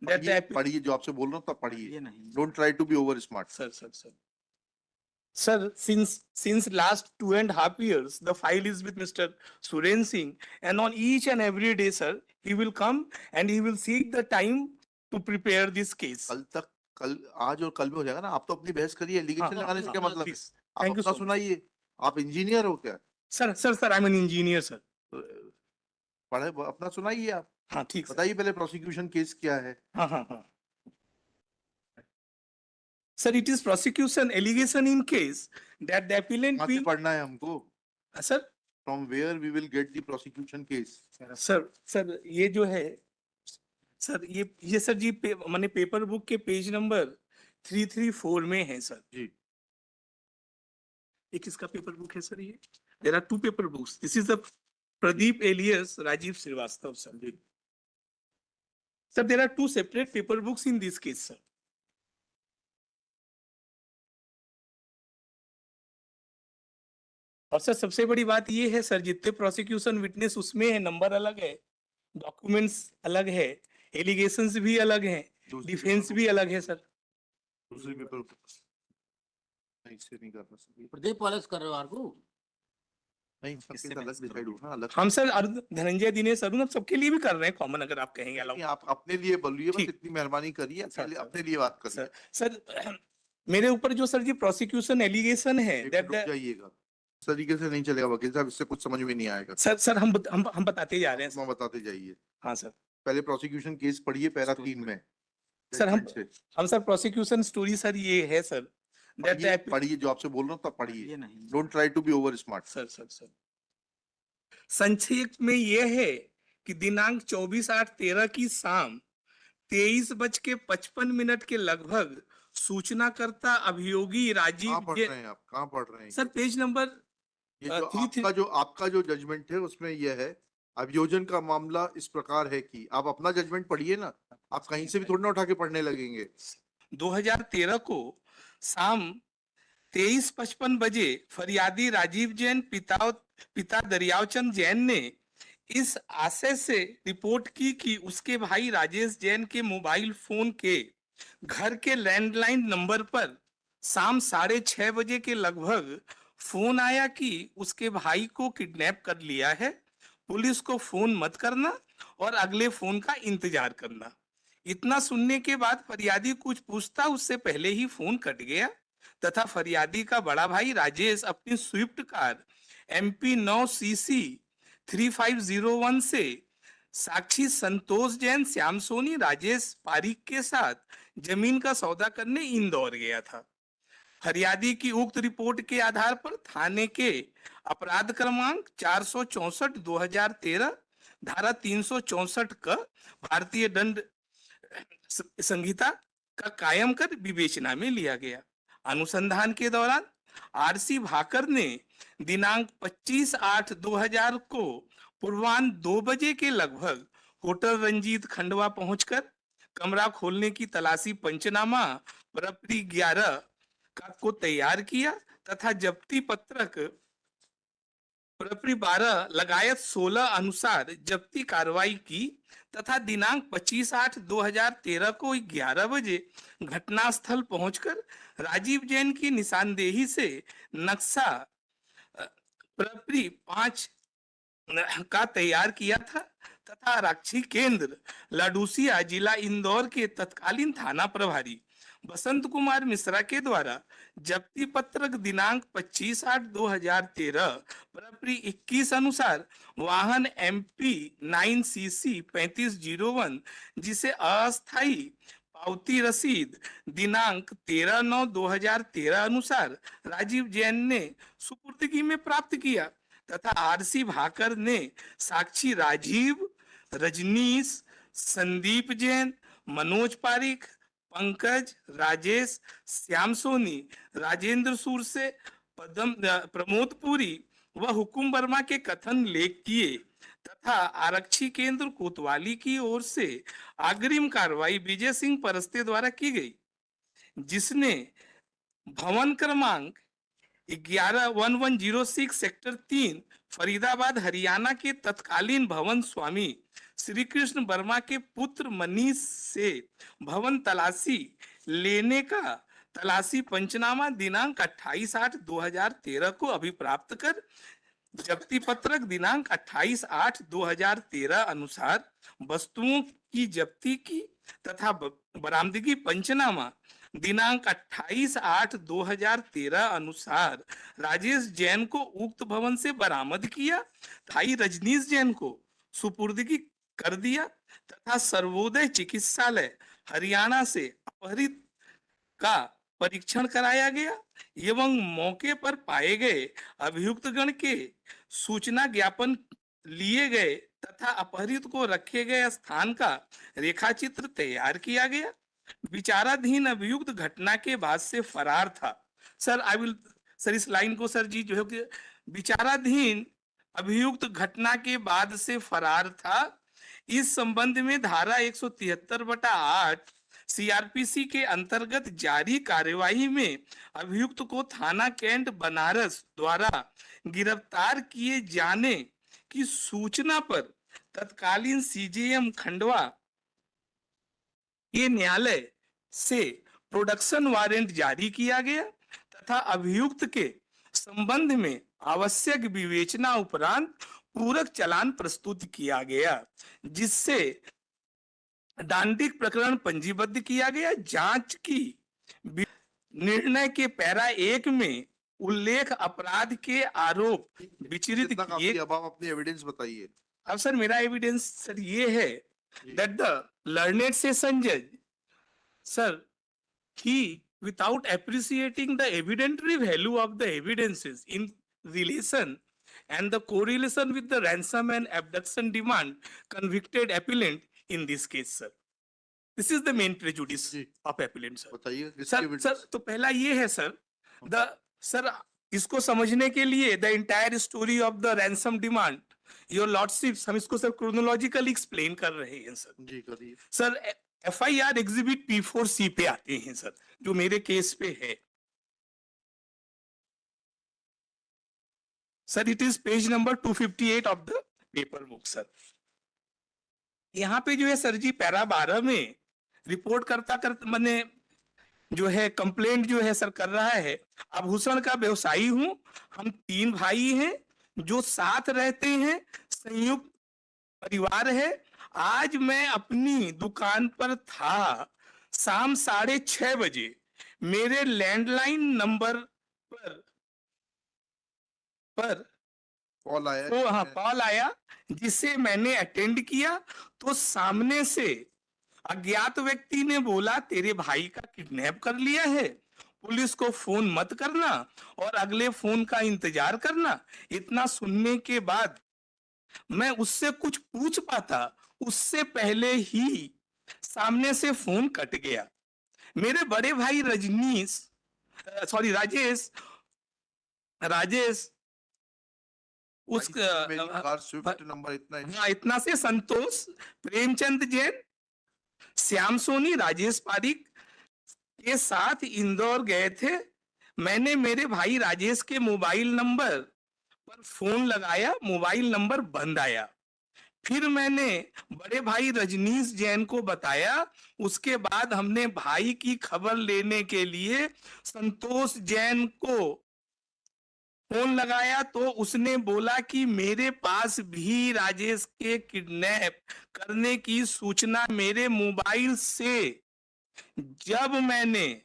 that the पढ़िए, जो आपसे बोल रहा हूँ तब पढ़िए. ये नहीं Don't try to be over smart. Sir, since last 2.5 years, the file is with Mr. Suren Singh, and on each and every day, sir, he will come and he will seek the time to prepare this case. कल आज और कल में हो जाएगा ना. आप तो अपनी बहस करिए, एलिगेशन लगाने से क्या मतलब है? Please. आप Thank you अपना so much. सुनाइए. आप इंजीनियर हो क्या? Sir, I'm an engineer, sir. पढ़े अपना सुनाइए आप. हाँ ठीक सर. बताइए पहले प्रोसिक्यूशन केस क्या है. हाँ. Sir, it is prosecution allegation in case that the appellant कहाँ से be. पढ़ना है हमको? Sir, From where we will get the prosecution case? Sir ये जो है सर ये सर जी माने पेपर बुक के पेज नंबर 334 में है सर जी. ये किसका पेपर बुक है सर? ये there are 2 paper books. This is the Pradeep alias Rajeev Shrivastava sir. जी sir, there are 2 separate paper books in this case sir. और सर सबसे बड़ी बात ये है सर, जितने प्रोसिक्यूशन विटनेस उसमें है नंबर अलग है, डॉक्यूमेंट्स अलग है, एलिगेशंस भी अलग हैं, डिफेंस भी अलग है सर. दूसरे पेपर ऐसे नहीं करना सर. प्रदीप पॉलिश कर रहे हो आपको? नहीं, सबके अलग डिसाइड होना अलग. हम सर धनंजय दिनेश अरुण सबके लिए भी कर रहे हैं कॉमन, अगर आप कहेंगे अलाउ. आप अपने लिए बोलिए, बस ठीक. इतनी मेहरबानी करिए. सर, अपने लिए बात करिए. सर मेरे ऊपर जो सर जी प्रोसिक्यूशन एलिगेशन है रुक जाइएगा. इस तरीके से नहीं चलेगा वकील साहब, इससे कुछ समझ में नहीं आएगा. सर हम बताते जा रहे हैं. बताते जाइए. हाँ सर. पहले प्रोसिक्यूशन केस पढ़िए पैरा 3 में. सर हम सर प्रोसिक्यूशन स्टोरी सर ये है सर, पढ़िए, जो आपसे बोल रहा हूँ तब पढ़िए. ये नहीं don't try to be over smart. Sir संक्षेप में ये है कि दिनांक 24/8/13 की शाम 23:55 के लगभग सूचनाकर्ता अभियोगी राजीव पढ़ रहे हैं आप? कहाँ पढ़ रहे हैं सर? पेज नंबर ये जो आपका जो जजमेंट है उसमें यह है, अभियोजन का मामला इस प्रकार है कि. आप अपना जजमेंट पढ़िए ना. आप कहीं से भी थोड़ा ना उठा के पढ़ने लगेंगे. 2013 को शाम 23:55 बजे फरियादी राजीव जैन पिता दरियावचंद जैन ने इस आशय से रिपोर्ट की कि उसके भाई राजेश जैन के मोबाइल फोन के घर के लैंडलाइन नंबर पर शाम 6:30 बजे के लगभग फोन आया कि उसके भाई को किडनैप कर लिया है, पुलिस को फोन मत करना और अगले फोन का इंतजार करना. इतना सुनने के बाद फरियादी कुछ पूछता उससे पहले ही फोन कट गया तथा फरियादी का बड़ा भाई राजेश अपनी स्विफ्ट कार MP 9 CC 3501 से साक्षी संतोष जैन, श्याम सोनी, राजेश पारिक के साथ जमीन का सौदा करने इंदौर गया था. फरियादी की उक्त रिपोर्ट के आधार पर थाने के अपराध क्रमांक 464/2013 धारा 364 का भारतीय दंड संहिता का कायम कर विवेचना में लिया गया. अनुसंधान के दौरान RC भाकर ने दिनांक 25/8/2000 को पूर्वान्ह 2 बजे के लगभग होटल रंजीत खंडवा पहुंचकर कमरा खोलने की तलाशी पंचनामा प्रपरी 11 को तैयार किया तथा जब्ती पत्रक प्रपरी 12 लगायत 16 अनुसार जब्ती कार्रवाई की तथा दिनांक 25/8/2013 को 11 बजे घटनास्थल पहुंचकर राजीव जैन की निशानदेही से नक्शा प्रपरी 5 का तैयार किया था तथा आरक्षी केंद्र लाडूसिया जिला इंदौर के तत्कालीन थाना प्रभारी बसंत कुमार मिश्रा के द्वारा जब्ती पत्रक दिनांक 25/8/2013 प्रपरी 21 अनुसार वाहन MP 9 CC 3501 जिसे अस्थायी पावती रसीद दिनांक 13/9/2013 अनुसार राजीव जैन ने सुपुर्दगी में प्राप्त किया तथा RC भाकर ने साक्षी राजीव, रजनीश, संदीप जैन, मनोज पारिक, पंकज, राजेश, श्याम सोनी, राजेंद्र सूर से प्रमोद पुरी व हुकुम वर्मा के कथन लेख किए तथा आरक्षी केंद्र कोतवाली की ओर से अग्रिम कार्रवाई विजय सिंह परस्ते द्वारा की गई, जिसने भवन क्रमांक 11/1106 सेक्टर 3 फरीदाबाद हरियाणा के तत्कालीन भवन स्वामी श्री कृष्ण वर्मा के पुत्र मनीष से भवन तलाशी पंचनामा दिनांक 28/8/2013 को अभिप्राप्त कर जब्ती पत्रक दिनांक 28/8/2013 अनुसार वस्तुओं की जब्ती की तथा बरामदगी पंचनामा दिनांक 28/8/2013 अनुसार राजेश जैन को उक्त भवन से बरामद किया, भाई रजनीश जैन को सुपुर्दगी कर दिया तथा सर्वोदय चिकित्सालय हरियाणा से अपहृत का परीक्षण कराया गया एवं मौके पर पाए गए अभियुक्तगण के सूचना ज्ञापन लिए गए तथा अपहृत को रखे गए स्थान का रेखाचित्र तैयार किया गया। विचाराधीन अभियुक्त घटना के बाद से फरार था। सर इस लाइन को सर जी जो है कि विचाराधीन अभियुक्त घटना के बाद से फरार था, इस संबंध में धारा 173/8 सीआरपीसी के अंतर्गत जारी कार्यवाही में अभियुक्त को थाना कैंट बनारस द्वारा गिरफ्तार किए जाने की सूचना पर तत्कालीन सीजेएम खंडवा के न्यायालय से प्रोडक्शन वारंट जारी किया गया तथा अभियुक्त के संबंध में आवश्यक विवेचना उपरांत पूरक चालान प्रस्तुत किया गया, जिससे दांडिक प्रकरण पंजीबद्ध किया गया। जांच की निर्णय के पैरा 1 में उल्लेख अपराध के आरोप विचरित कितना किए। काफी, अब आप अपनी एविडेंस बताइए। अब सर मेरा एविडेंस सर ये है that the learned session judge, sir, he without appreciating the evidentiary value of the evidences in relation and the correlation with the ransom and abduction demand convicted appellant in this case, sir. This is the main prejudice ji. of appellant, sir. बताइए किसकी sir evidence? Sir तो पहला ये है sir sir इसको समझने के लिए the entire story of the ransom demand your lordships हम इसको सर क्रोनोलॉजिकली एक्सप्लेन कर रहे हैं सर। जी करिए। सर एफआईआर एग्जिबिट P4C पे आते हैं सर, जो मेरे केस पे है sir. It is page number 258 of the paper book sir. यहाँ पे जो है सर जी पैरा 12 में रिपोर्ट करता मैंने जो है कंप्लेंट जो है सर कर रहा है, आभूषण का व्यवसायी हूं, हम 3 भाई हैं जो साथ रहते हैं, संयुक्त परिवार है। आज मैं अपनी दुकान पर था, शाम 6:30 बजे मेरे लैंडलाइन नंबर पर कॉल आया। कॉल आया जिसे मैंने अटेंड किया तो सामने से अज्ञात व्यक्ति ने बोला तेरे भाई का किडनैप कर लिया है, पुलिस को फोन मत करना और अगले फोन का इंतजार करना। इतना सुनने के बाद मैं उससे कुछ पूछ पाता उससे पहले ही सामने से फोन कट गया। मेरे बड़े भाई राजेश उस मेरी कार स्विफ्ट नंबर इतना है। हाँ इतना से संतोष, प्रेमचंद जैन, श्याम सोनी, राजेश पारिक के साथ इंदौर गए थे। मैंने मेरे भाई राजेश के मोबाइल नंबर पर फोन लगाया, मोबाइल नंबर बंद आया। फिर मैंने बड़े भाई रजनीश जैन को बताया। उसके बाद हमने भाई की खबर लेने के लिए संतोष जैन को फोन लगाया तो उसने बोला कि मेरे पास भी राजेश के किडनैप करने की सूचना मेरे मोबाइल से। जब मैंने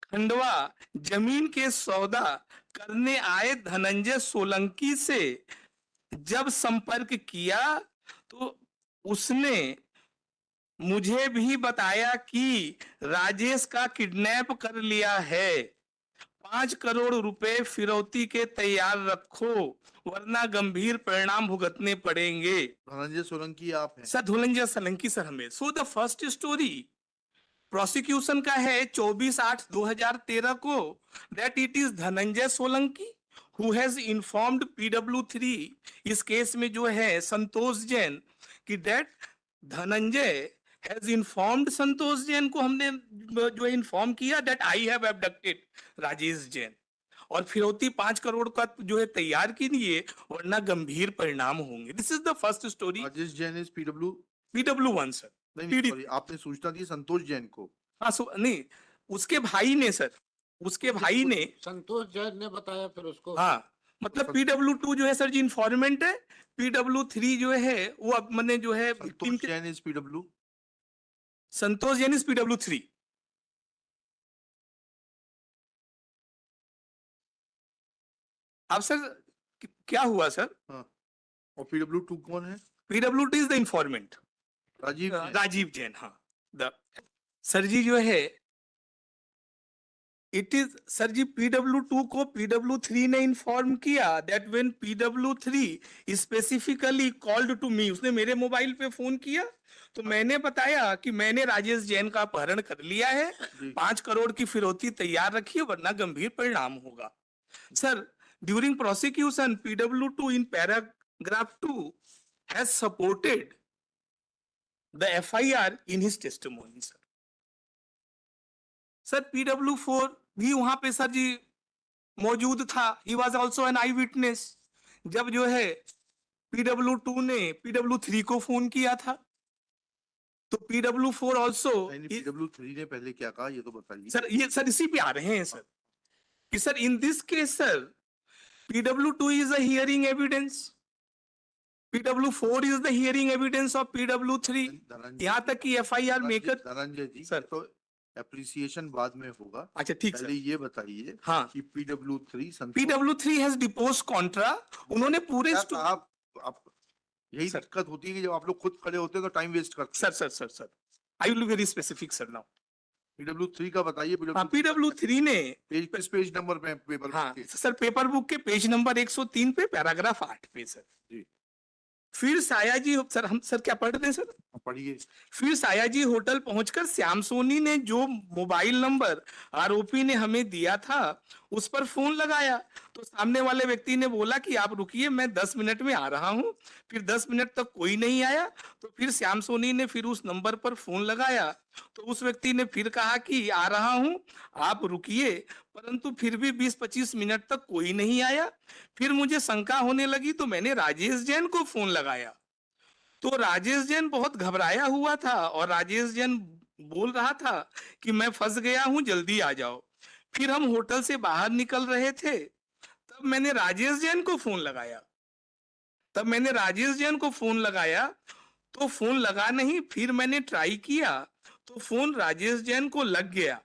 खंडवा जमीन के सौदा करने आए धनंजय सोलंकी से जब संपर्क किया तो उसने मुझे भी बताया कि राजेश का किडनैप कर लिया है, 5 करोड़ रुपए फिरौती के तैयार रखो वरना गंभीर परिणाम भुगतने पड़ेंगे। धनंजय सोलंकी आप हैं? सर धनंजय सोलंकी सर हमें। So the first story prosecution का है 24/8/2013 को that it is Dhananjay Solanki who has informed PW3 इस केस में जो है संतोष जैन कि दैट धनंजय has informed संतोष जैन को हमने जो इन्फॉर्म किया that I have abducted Rajesh Jain. और फिरौती 5 करोड़ का जो है तैयार कीजिए, वरना गंभीर परिणाम होंगे। This is the first story. Rajesh Jain is PW, PW1 sir. नहीं सॉरी, आपने सूचना दी संतोष जैन को। हाँ नहीं, उसके भाई ने सर, उसके भाई ने, संतोष जैन ने बताया फिर उसको। हाँ मतलब PW2 जो है सर जी इंफॉर्मेंट है, PW3 जो है वो अब मैंने जो है victim संतोष के, Jain is PW. Santosh Jain is PW3। अब सर क्या हुआ सर, हाँ, और पीडब्ल्यू 2 कौन है? PW2 is the informant, Rajeev Jain. Rajeev Jain. हाँ द सर जी जो है it is sir ji PW2 को PW3 ने इन्फॉर्म किया that when PW3 specifically called to me, उसने मेरे मोबाइल पे फोन किया तो मैंने बताया कि मैंने राजेश जैन का अपहरण कर लिया है, जी। 5 करोड़ की फिरौती तैयार रखिए वरना गंभीर परिणाम होगा। Sir during prosecution PW2 in paragraph 2 has supported the FIR in his testimony sir। Sir PW4 भी वहां पे सर जी मौजूद था, he was also an eye witness। जब जो है PW2 ने PW3 को फोन किया था तो PW4 also पीडब्ल्यू 3 ने पहले क्या कहा ये तो बताइए। सर, ये सर इसी पे आ रहे हैं सर कि sir in this case sir PW2 is a hearing evidence, PW4 is the hearing evidence of PW3। Dhananjay यहाँ तक कि FIR मेकर, धनंजय जी सर। तो एप्रिसिएशन बाद में होगा, अच्छा ठीक पहले सर, ये बताइए हाँ कि PW3 PW3 has deposed contra, उन्होंने पूरे क्या कहा? आप यही सर। दिक्कत होती है कि जब आप लोग खुद खड़े होते हैं तो टाइम वेस्ट करते sir sir sir sir I will be very specific sir now. हैं। PW3 का बताइए। हाँ PW3 ने पेज किस पेज नंबर पे पेपर हाँ के? सर पेपर बुक के पेज नंबर 103 पे पैराग्राफ 8 पे सर। जी। फिर सायाजी सर, हम सर क्या पढ़ रहे हैं सर, पढ़िए। फिर सायाजी होटल पहुंचकर श्याम सोनी ने जो मोबाइल नंबर आरोपी ने हमें दिया था उस पर फोन लगाया तो सामने वाले व्यक्ति ने बोला कि आप रुकिए मैं 10 मिनट में आ रहा हूं। फिर 10 मिनट तक कोई नहीं आया तो फिर श्याम सोनी ने फिर उस नंबर पर फोन लगाया तो उस व्यक्ति ने फिर कहा कि आ रहा हूं आप रुकिए, परंतु फिर भी 20-25 मिनट तक कोई नहीं आया। फिर मुझे शंका होने लगी तो मैंने राजेश जैन को फोन लगाया तो राजेश जैन बहुत घबराया हुआ था और राजेश जैन बोल रहा था कि मैं फंस गया हूं जल्दी आ जाओ। फिर हम होटल से बाहर निकल रहे थे तब मैंने राजेश जैन को फोन लगाया, तो फोन लगा नहीं, फिर मैंने ट्राई किया तो फोन राजेश जैन को लग गया।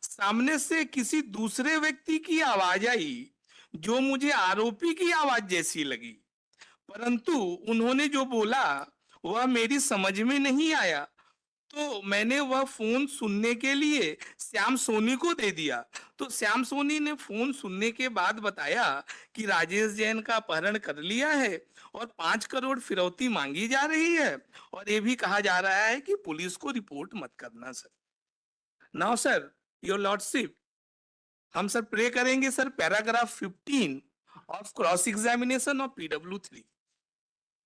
सामने से किसी दूसरे व्यक्ति की आवाज आई जो मुझे आरोपी की आवाज जैसी लगी, परंतु उन्होंने जो बोला वह मेरी समझ में नहीं आया तो मैंने वह फोन सुनने के लिए श्याम सोनी को दे दिया। तो श्याम सोनी ने फोन सुनने के बाद बताया कि राजेश जैन का अपहरण कर लिया है और 5 करोड़ फिरौती मांगी जा रही है और ये भी कहा जा रहा है कि पुलिस को रिपोर्ट मत करना sir. Now sir your lordship, हम सर प्रे करेंगे sir paragraph 15 of cross examination of PW3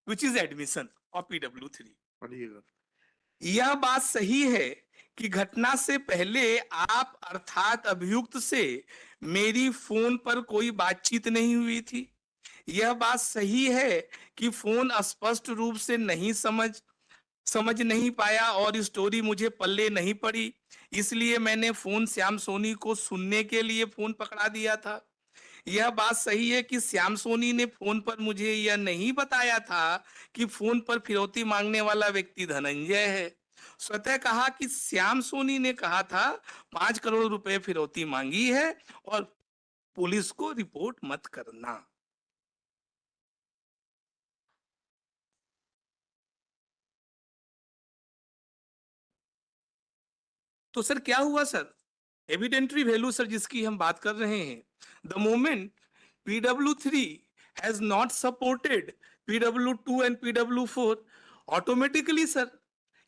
which is admission of PW3। पढ़िएगा। यह बात सही है कि घटना से पहले आप अर्थात अभियुक्त से मेरी फोन पर कोई बातचीत नहीं हुई थी। यह बात सही है कि फोन स्पष्ट रूप से नहीं समझ नहीं पाया और स्टोरी मुझे पल्ले नहीं पड़ी, इसलिए मैंने फोन श्याम सोनी को सुनने के लिए फोन पकड़ा दिया था। यह बात सही है कि श्याम सोनी ने फोन पर मुझे यह नहीं बताया था कि फोन पर फिरौती मांगने वाला व्यक्ति धनंजय है। स्वतः कहा कि श्याम सोनी ने कहा था 5 करोड़ रुपए फिरौती मांगी है और पुलिस को रिपोर्ट मत करना। तो सर क्या हुआ सर, एविडेंटरी वैल्यू सर जिसकी हम बात कर रहे हैं, the moment PW3 has not supported PW2 and PW4, automatically sir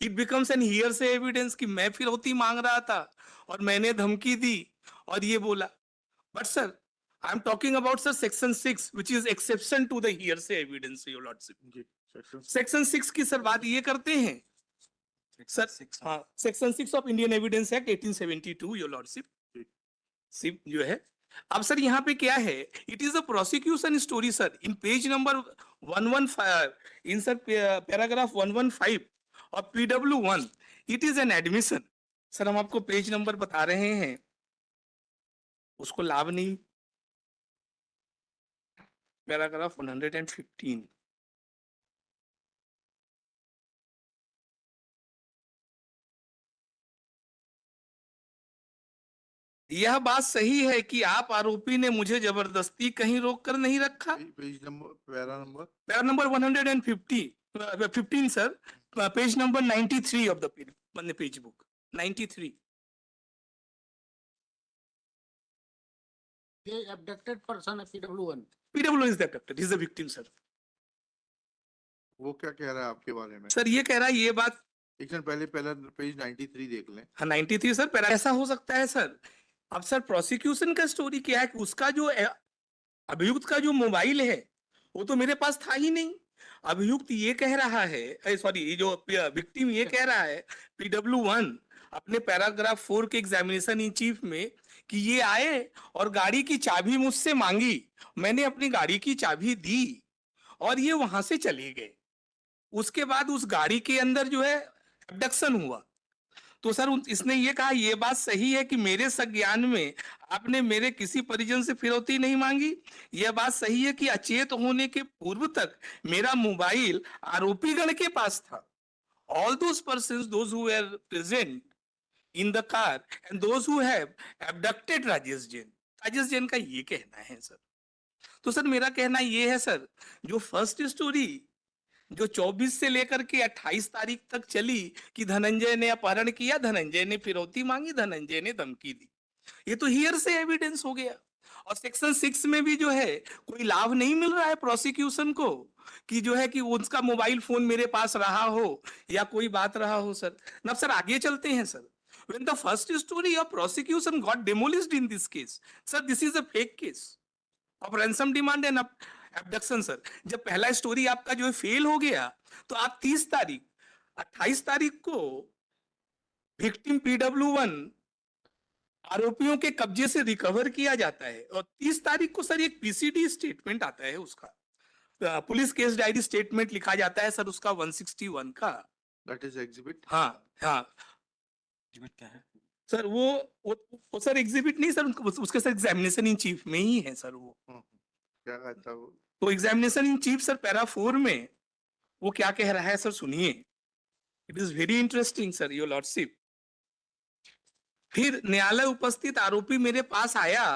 it becomes an hearsay evidence कि मैं फिरौती मांग रहा था और मैंने धमकी दी और ये बोला। But sir, I am talking about sir section 6 which is exception to the hearsay evidence, your lordship। जी, सेक्शन 6 की सर बात ये करते हैं सर, हाँ section 6 of Indian evidence act 1872 your lordship, सिप जो है अब सर यहाँ पे क्या है, it is a prosecution story sir, in page number 115, in sir paragraph 115 और PW1, it is an admission. Sir हम आपको पेज नंबर बता रहे हैं, उसको लाभ नहीं, पैराग्राफ 115। यह बात सही है कि आप आरोपी ने मुझे जबरदस्ती कहीं रोक कर नहीं रखा। Page number, para number, para number 150, 15 sir, page number 93 of the page book, 93। ये abducted person है PW1। PW is the abducted, he is the victim sir। वो क्या कह रहा है आपके बारे में? सर ये कह रहा है ये बात, एक सेकंड पहले पहला पेज 93 देख लें। हाँ 93 सर, पैरा ऐसा हो सकता है सर। अब सर प्रोसिक्यूशन का स्टोरी क्या है कि उसका जो अभियुक्त का जो मोबाइल है वो तो मेरे पास था ही नहीं। अभियुक्त ये कह रहा है, सॉरी ये जो विक्टिम ये कह रहा है PW1 अपने पैराग्राफ 4 के एग्जामिनेशन इन चीफ में कि ये आए और गाड़ी की चाबी मुझसे मांगी, मैंने अपनी गाड़ी की चाबी दी और ये वहां से चले गए। उसके बाद उस गाड़ी के अंदर जो है अबडक्शन हुआ। तो सर इसने ये कहा ये बात सही है कि मेरे संज्ञान में आपने मेरे किसी परिजन से फिरौती नहीं मांगी। यह बात सही है कि अचेत होने के पूर्व तक मेरा मोबाइल आरोपीगण के पास था। All those persons, those who were present in the car and those who have abducted Rajesh Jain, Rajesh Jain का ये कहना है सर। तो सर मेरा कहना ये है सर, जो फर्स्ट स्टोरी जो 24 से लेकर के 28 तारीख तक चली कि धनंजय ने अपहरण किया, धनंजय ने फिरौती मांगी, धनंजय ने धमकी दी, ये तो हियर से एविडेंस हो गया। और सेक्शन 6 में भी जो है कोई लाभ नहीं मिल रहा है प्रोसिक्यूशन को कि जो है कि उसका मोबाइल फोन मेरे पास रहा हो या कोई बात रहा हो सर। अब सर आगे चलते हैं sir. When the first story of prosecution got demolished in this case, sir, this is a fake case of ransom demand and abduction sir. जब पहला स्टोरी आपका जो है फेल हो गया तो आप 30 तारीख 28 तारीख को विक्टिम PW1 आरोपियों के कब्जे से रिकवर किया जाता है और 30 तारीख को सर एक PCD स्टेटमेंट आता है, उसका पुलिस केस डायरी स्टेटमेंट लिखा जाता है सर उसका 161 का। That is exhibit. हाँ हाँ क्या है सर वो सर एग्जिबिट नहीं सर, उसके सर एग्जामिनेशन इन चीफ में ही है सर वो। क्या कहता है वो? तो examination in chief sir para 4 में वो क्या कह रहा है सर सुनिए, it is very interesting sir your lordship. फिर न्यायालय उपस्थित आरोपी मेरे पास आया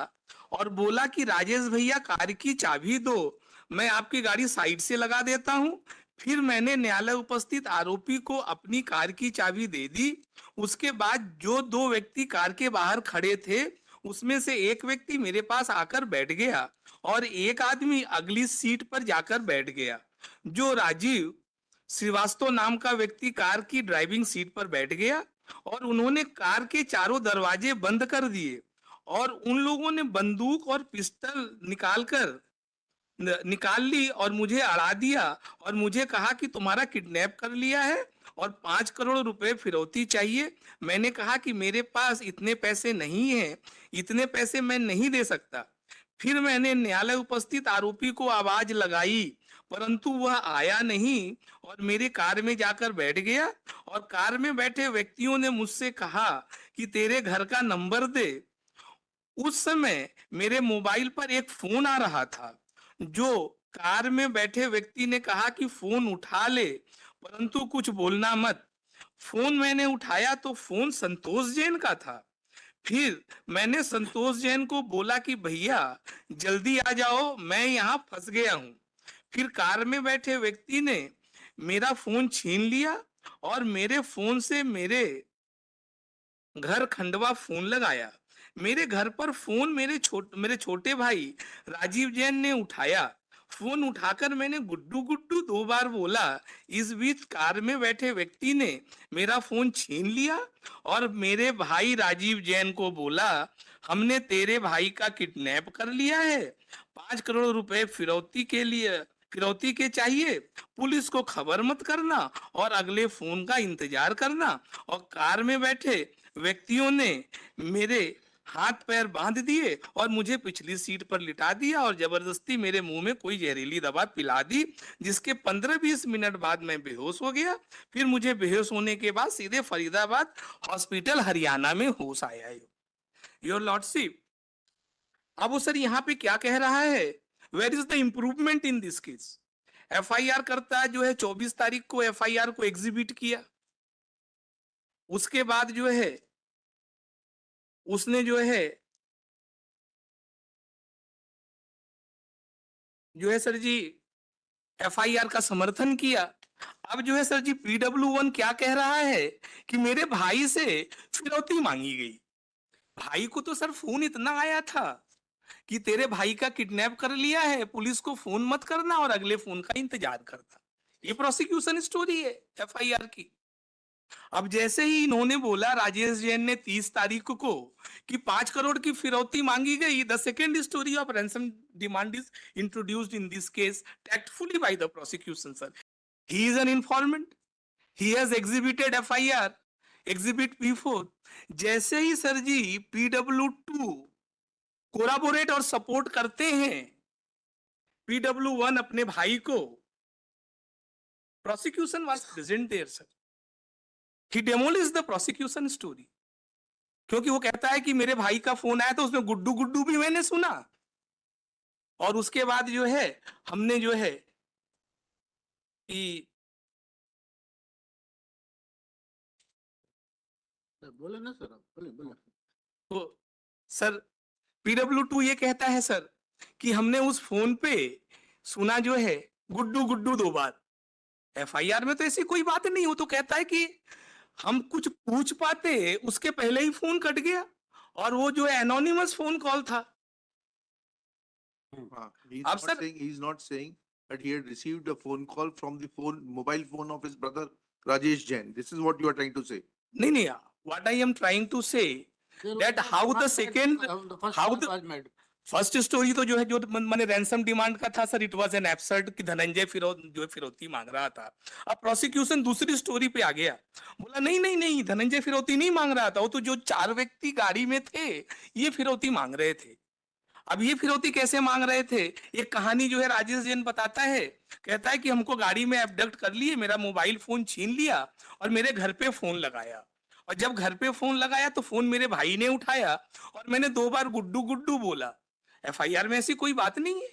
और बोला कि राजेश भैया कार की चाबी दो, मैं आपकी गाड़ी साइड से लगा देता हूं। फिर मैंने न्यायालय उपस्थित आरोपी को अपनी कार की चाबी दे दी। उसके बाद जो 2 व्यक्ति कार के बाहर खड़े थे उसमें से एक व्यक्ति मेरे पास आकर बैठ गया और एक आदमी अगली सीट पर जाकर बैठ गया। जो राजीव श्रीवास्तव नाम का व्यक्ति कार की ड्राइविंग सीट पर बैठ गया और उन्होंने कार के चारों दरवाजे बंद कर दिए और उन लोगों ने बंदूक और पिस्टल निकाल ली और मुझे अड़ा दिया और मुझे कहा कि तुम्हारा किडनैप कर लिया है और 5 करोड़ रुपए फिरौती चाहिए। मैंने कहा कि मेरे पास इतने पैसे नहीं हैं, इतने पैसे मैं नहीं दे सकता। फिर मैंने न्यायालय उपस्थित आरोपी को आवाज लगाई परंतु वह आया नहीं और मेरे कार में जाकर बैठ गया और कार में बैठे व्यक्तियों ने मुझसे कहा कि तेरे घर का नंबर दे। उस समय मेरे मोबाइल पर एक फोन आ रहा था। जो कार में बैठे व्यक्ति ने कहा कि फोन उठा ले परंतु कुछ बोलना मत। फोन मैंने उठाया तो फोन संतोष जैन का था। फिर मैंने संतोष जैन को बोला कि भैया जल्दी आ जाओ, मैं यहाँ फंस गया हूँ। फिर कार में बैठे व्यक्ति ने मेरा फोन छीन लिया और मेरे फोन से मेरे घर खंडवा फोन लगाया। मेरे घर पर फोन मेरे छोटे भाई राजीव जैन ने उठाया। फोन उठाकर मैंने गुड्डू गुड्डू 2 बार बोला। इस बीच कार में बैठे व्यक्ति ने मेरा फोन छीन लिया और मेरे भाई राजीव जैन को बोला हमने तेरे भाई का किडनैप कर लिया है, 5 करोड़ रुपए फिरौती के चाहिए, पुलिस को खबर मत करना और अगले फोन का इंतजार करना। और कार में बैठे व्यक्तियों ने मेरे हाथ पैर बांध दिए और मुझे पिछली सीट पर लिटा दिया और जबरदस्ती मेरे मुंह में कोई जहरीली दवा पिला दी, जिसके 15-20 मिनट बाद मैं बेहोश हो गया। फिर मुझे बेहोश होने के बाद सीधे फरीदाबाद हॉस्पिटल हरियाणा में होश आया। योर लॉर्डशिप, अब वो सर यहाँ पे क्या कह रहा है, where is the improvement in this case. FIR करता है जो है 24 तारीख को एफआईआर को एग्जीबिट किया, उसके बाद जो है उसने जो है सर जी एफआईआर का समर्थन किया। अब जो है सर जी PW1 क्या कह रहा है कि मेरे भाई से फिरौती मांगी गई। भाई को तो सर फोन इतना आया था कि तेरे भाई का किडनैप कर लिया है, पुलिस को फोन मत करना और अगले फोन का इंतजार करना। ये प्रोसिक्यूशन स्टोरी है एफआईआर की। अब जैसे ही इन्होंने बोला राजेश जैन ने 30 तारीख को कि 5 करोड़ की फिरौती मांगी गई, the second story of ransom demand is introduced in this case tactfully by the prosecution, sir. He is an informant. He has exhibited FIR, exhibit P4. जैसे ही सर जी PW2 कोराबोरेट और सपोर्ट करते हैं PW1 अपने भाई को, prosecution was present there, sir. He demolished the prosecution story. क्योंकि वो कहता है कि मेरे भाई का फोन आया तो उसमें गुड्डू गुड्डू भी मैंने सुना, और उसके बाद जो है हमने जो है कि बोले ना सर, बोले बोले। तो सर PW2 ये कहता है सर कि हमने उस फोन पे सुना जो है गुड्डू गुड्डू 2 बार। एफआईआर में तो ऐसी कोई बात नहीं। वो तो कहता है कि हम कुछ पूछ पाते उसके पहले ही फोन कट गया, और वो जो है एनोनिमस फोन कॉल था। He's अब not sir- saying, he's not saying that he had received a phone call from the mobile phone of his brother Rajesh Jain. This is what you are trying to say. नहीं नहीं, what I am trying to say That how the second- how the- first story तो जो है जो मैंने ransom demand का था sir, it was an absurd कि धनंजय फिरौती मांग रहा था। अब प्रोसिक्यूशन दूसरी स्टोरी पे आ गया, बोला नहीं नहीं नहीं, धनंजय फिरौती नहीं मांग रहा था, वो तो जो 4 व्यक्ति गाड़ी में थे ये फिरौती मांग रहे थे। अब ये फिरौती कैसे मांग रहे थे, एक कहानी जो है राजेश जैन बताता है। कहता है कि हमको गाड़ी में एबडक्ट कर लिए, मेरा मोबाइल फोन छीन लिया और मेरे घर पे फोन लगाया, और जब घर पे फोन लगाया तो फोन मेरे भाई ने उठाया और मैंने 2 बार गुड्डू गुड्डू बोला। एफआईआर में ऐसी कोई बात नहीं है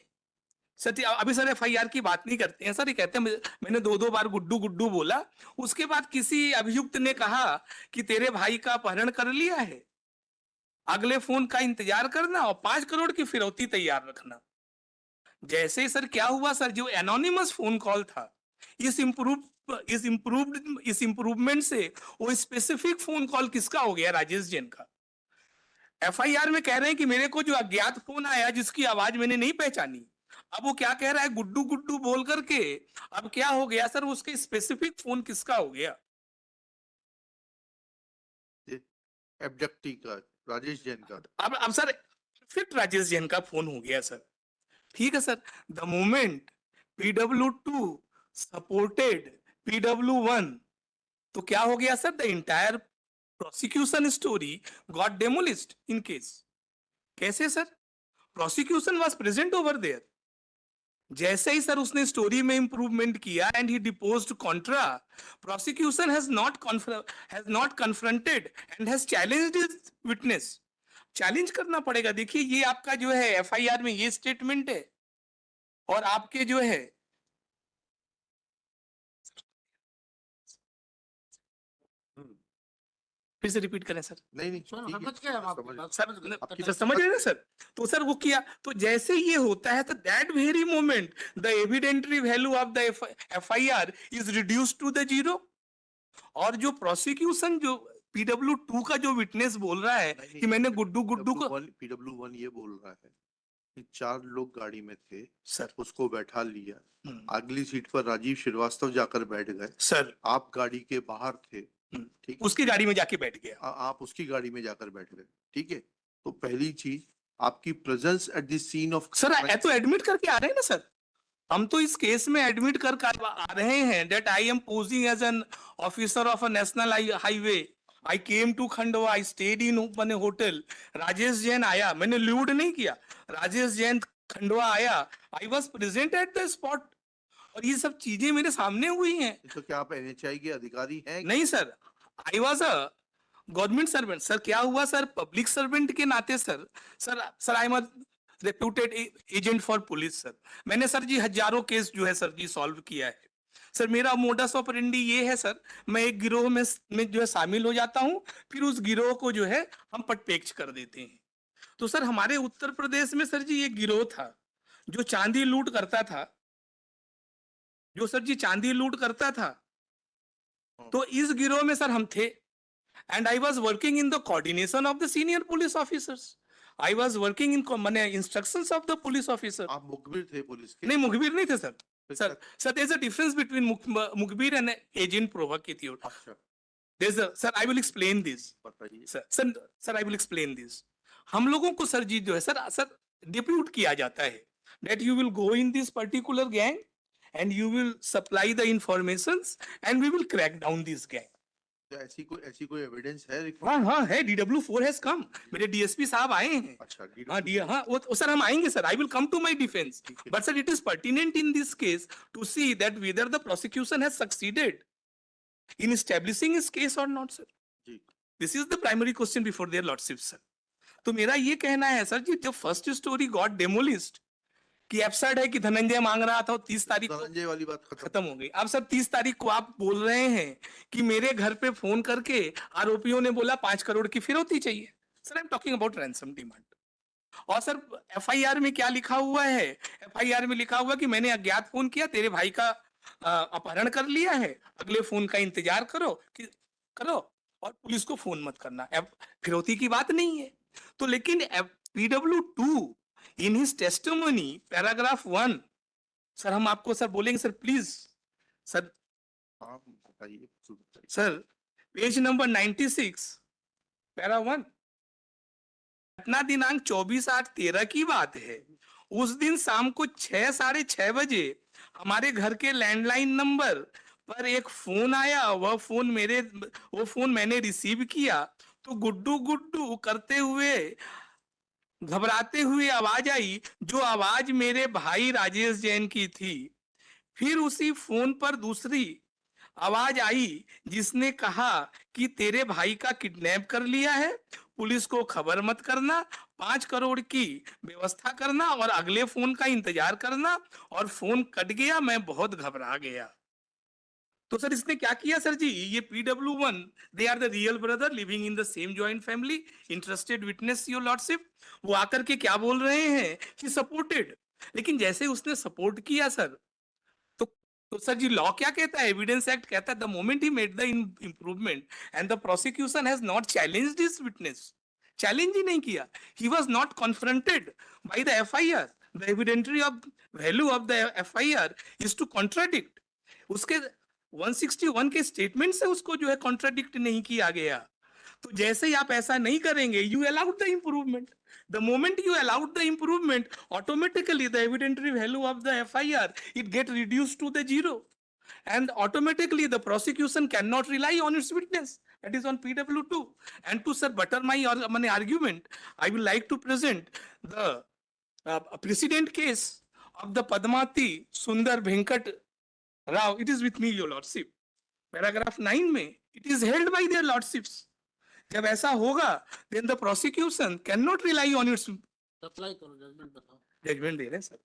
सर। अभी सर एफआईआर की बात नहीं करते हैं सर, ये कहते हैं मैंने 2 बार गुड्डू गुड्डू बोला। उसके बाद किसी अभियुक्त ने कहा कि तेरे भाई का अपहरण कर लिया है, अगले फोन का इंतजार करना और 5 करोड़ की फिरौती तैयार रखना। जैसे ही सर क्या हुआ सर, जो एनोनिमस फोन कॉल था, इस इम्प्रूवमेंट से वो स्पेसिफिक फोन कॉल किसका हो गया, राजेश जैन का। एफआईआर में कह रहे हैं कि मेरे को जो अज्ञात फोन आया जिसकी आवाज मैंने नहीं पहचानी, अब वो क्या कह रहा है गुड्डू गुड्डू बोल करके। अब क्या हो गया सर, उसके स्पेसिफिक फोन किसका हो गया, Abductee का, राजेश जैन का। अब सर फिट राजेश जैन का फोन हो गया सर। ठीक है sir, the moment PW2 supported PW1, तो क्या हो गया sir, the entire prosecution story got demolished in case. कैसे sir, prosecution was present over there. जैसे ही सर उसने स्टोरी में इंप्रूवमेंट किया and he deposed contra, prosecution has not confronted and has challenged his witness. Challenge करना पड़ेगा। देखिए ये आपका जो है एफआईआर में ये स्टेटमेंट है, और आपके जो है फिर से रिपीट करें सर। नहीं नहीं, सर ठीक है, समझ गए हम आपकी समझ बात, सर समझ गए। आपकी सर समझ रहे ना सर, तो सर वो किया, तो जैसे ये होता है तो that very moment the evidentiary value of the FIR is reduce to the 0, और जो प्रोसिक्यूशन जो PW2 का जो विटनेस बोल रहा है नहीं, कि मैंने गुड्डू गुड्डू को, PW1 ये बोल रहा है कि 4 लोग गाड़ी में थे, सर उसको बैठा लिया, अगली सीट पर राजीव श्रीवास्तव जाकर बैठ गए, सर आप गाड़ी के बाहर थे, ठीक, उसकी गाड़ी में जाके बैठ गया। आप उसकी गाड़ी में जाकर बैठ गए, ठीक है। तो पहली चीज आपकी presence at the scene of, sir तो एडमिट करके आ रहे हैं ना सर, हम तो इस केस में एडमिट कर आ रहे हैं that I am posing as an officer of a national highway I came to Khandwa, I stayed in मैंने होटल, राजेश जैन आया, मैंने ल्यूड नहीं किया, राजेश जैन खंडवा आया, I was present at the spot, और ये सब चीजें मेरे सामने हुई हैं। तो क्या आप NHI के अधिकारी हैं? नहीं sir, I was a government servant. Sir क्या हुआ सर, पब्लिक सर्वेंट के नाते sir I am reputed agent for police sir. मैंने सर जी हजारों केस जो है सर जी सॉल्व किया है सर। मेरा मोडस ऑपरेंडी ये है सर, मैं एक गिरोह में जो है शामिल हो जाता हूं, फिर उस गिरोह को जो है हम पटपेक्ष कर देते हैं। तो सर हमारे उत्तर प्रदेश में सर जी एक गिरोह था जो चांदी लूट करता था, जो सर जी चांदी लूट करता था। तो इस गिरोह में सर हम थे, and I was working in the coordination of the senior police officers. I was working in माने instructions of the police officer. आप मुखबिर थे पुलिस के? नहीं मुखबिर नहीं थे सर। फिर sir sir there's a difference between मुखबिर and agent provocateur. अच्छा, There's a sir I will explain this. बताइए। Sir I will explain this. हम लोगों को सर जी जो है सर डिप्यूट किया जाता है that you will go in this particular gang and you will supply the informations and we will crack down this gang. क्या ऐसी कोई एविडेंस है? हाँ है, DW4 has come, मेरे DSP साहब आए हैं। अच्छा, हाँ हाँ वो सर हम आएंगे sir, I will come to my defence, but sir it is pertinent in this case to see that whether the prosecution has succeeded in establishing his case और नॉट सर। जी। This is the primary question before their lordship sir. तो मेरा ये कहना है sir जी, जब first story got डेमोलिस्ड कि absurd है कि धनंजय मांग रहा था 30 तारीख को, धनंजय वाली बात खत्म हो गई। अब सर 30 तारीख को आप बोल रहे हैं कि मेरे घर पे फोन करके आरोपियों ने बोला 5 करोड़ की फिरौती चाहिए। Sir I am talking about ransom demand. और सर FIR में क्या लिखा हुआ है? FIR में लिखा हुआ कि मैंने अज्ञात फोन किया, तेरे भाई का अपहरण कर लिया है, अगले फोन का इंतजार करो और पुलिस को फोन मत करना। फिरौती की बात नहीं है। तो लेकिन PW2 in his testimony paragraph 1 sir हम आपको सर बोलेंगे सर प्लीज सर। आप बताइए। सर पेज नंबर 96 पैरा 1, घटना दिनांक 24/8/13 की बात है। उस दिन शाम को 6 साढ़े 6 बजे हमारे घर के लैंडलाइन नंबर पर एक फोन आया। वो फोन मैंने रिसीव किया तो गुड्डू गुड्डू करते हुए घबराते हुए आवाज आई, जो आवाज मेरे भाई राजेश जैन की थी। फिर उसी फोन पर दूसरी आवाज आई जिसने कहा कि तेरे भाई का किडनैप कर लिया है, पुलिस को खबर मत करना, 5 करोड़ की व्यवस्था करना और अगले फोन का इंतजार करना। और फोन कट गया, मैं बहुत घबरा गया। तो सर इसने क्या किया सर जी, ये PW1 they are the real brother living in the same joint family, interested witness your lordship. वो आकर के क्या बोल रहे हैं कि सपोर्टेड, लेकिन जैसे उसने सपोर्ट किया सर तो सर जी लॉ क्या कहता है, एविडेंस एक्ट कहता है the moment he made the improvement and the prosecution has not challenged his witness, challenge ही नहीं किया, he was not confronted by the FIR, the evidentiary of value of the FIR is to contradict. उसके 161 के statement से उसको जो है contradict नहीं किया गया। तो जैसे ही आप ऐसा नहीं करेंगे, you allowed the improvement. The moment you allowed the improvement, automatically the evidentiary value of the FIR it get reduced to the 0, and automatically the prosecution cannot rely on its witness. That is on PW2. And to sir butter my argument, I will like to present the precedent case of the Padmati Sundar Venkat Rao. It is with me, your lordship. Paragraph 9 में it is held by their lordships. जब ऐसा होगा then the prosecution cannot rely on its supply करो, judgement बताओ। Judgement दे रहे हैं sir.